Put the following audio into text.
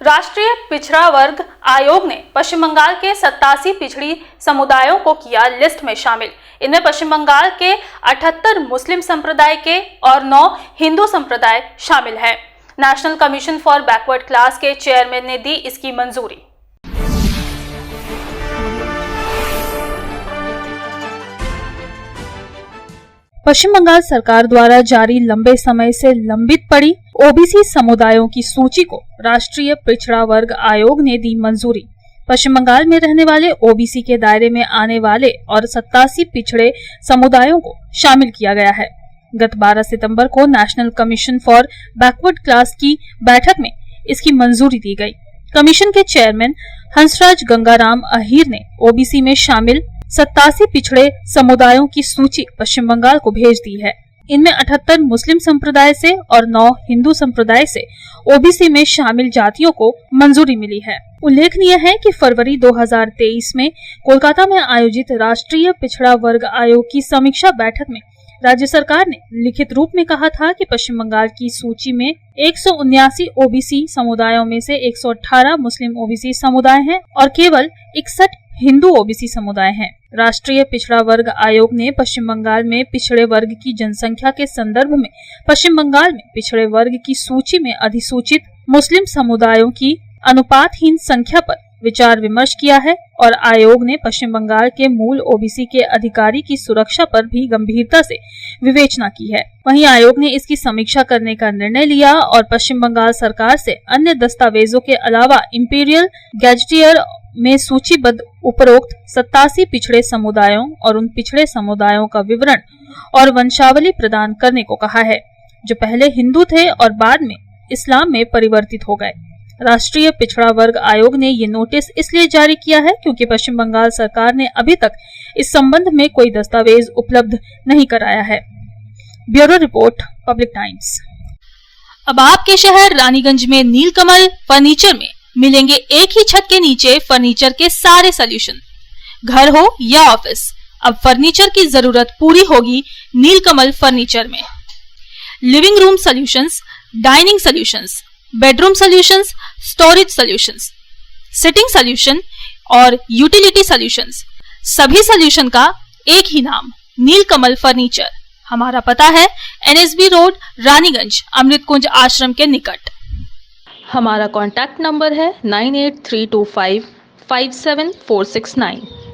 राष्ट्रीय पिछड़ा वर्ग आयोग ने पश्चिम बंगाल के 87 पिछड़ी समुदायों को किया लिस्ट में शामिल। इनमें पश्चिम बंगाल के 78 मुस्लिम संप्रदाय के और 9 हिंदू संप्रदाय शामिल हैं। National commission for backward class के चेयरमैन ने दी इसकी मंजूरी। पश्चिम बंगाल सरकार द्वारा जारी लंबे समय से लंबित पड़ी ओबीसी समुदायों की सूची को राष्ट्रीय पिछड़ा वर्ग आयोग ने दी मंजूरी। पश्चिम बंगाल में रहने वाले ओबीसी के दायरे में आने वाले और 87 पिछड़े समुदायों को शामिल किया गया है। गत 12 सितंबर को national commission for backward class की बैठक में इसकी मंजूरी दी गई। कमीशन के चेयरमैन हंसराज गंगाराम अहीर ने ओबीसी में शामिल 87 पिछड़े समुदायों की सूची पश्चिम बंगाल को भेज दी है। इनमें 78 मुस्लिम संप्रदाय से और 9 हिंदू संप्रदाय से ओबीसी में शामिल जातियों को मंजूरी मिली है। उल्लेखनीय है कि फरवरी 2023 में कोलकाता में आयोजित राष्ट्रीय पिछड़ा वर्ग आयोग की समीक्षा बैठक में राज्य सरकार ने लिखित रूप में कहा था कि पश्चिम बंगाल की सूची में 179 ओबीसी समुदायों में से 118 मुस्लिम ओबीसी समुदाय हैं और केवल 61 हिंदू ओबीसी समुदाय हैं। राष्ट्रीय पिछड़ा वर्ग आयोग ने पश्चिम बंगाल में पिछड़े वर्ग की जनसंख्या के संदर्भ में पश्चिम बंगाल में पिछड़े वर्ग की सूची में अधिसूचित मुस्लिम समुदायों की अनुपातहीन संख्या पर विचार विमर्श किया है और आयोग ने पश्चिम बंगाल के मूल ओबीसी के अधिकारी की सुरक्षा पर भी गंभीरता से विवेचना की है। वहीं आयोग ने इसकी समीक्षा करने का निर्णय लिया और पश्चिम बंगाल सरकार से अन्य दस्तावेजों के अलावा इंपीरियल गैजेटियर में सूचीबद्ध उपरोक्त 87 पिछड़े समुदायों और उन पिछड़े समुदायों का विवरण और वंशावली प्रदान करने को कहा है, जो पहले हिंदू थे और बाद में इस्लाम में परिवर्तित हो गए। राष्ट्रीय पिछड़ा वर्ग आयोग ने ये नोटिस इसलिए जारी किया है क्योंकि पश्चिम बंगाल सरकार ने अभी तक इस संबंध में कोई दस्तावेज उपलब्ध नहीं कराया है। Bureau report, public times. अब आपके शहर रानीगंज में नीलकमल फर्नीचर में मिलेंगे एक ही छत के नीचे फर्नीचर के सारे सॉल्यूशन। घर हो या ऑफिस, अब फर्नीचर की जरूरत पूरी होगी नीलकमल फर्नीचर में। Living room solutions, dining solutions, bedroom solutions, storage solutions, sitting solution और यूटिलिटी सॉल्यूशंस, सभी सॉल्यूशन का एक ही नाम, नीलकमल फर्नीचर। हमारा पता है NSB रोड, रानीगंज, अमृत कुंज आश्रम के निकट। हमारा कॉन्टैक्ट नंबर है 9832557469।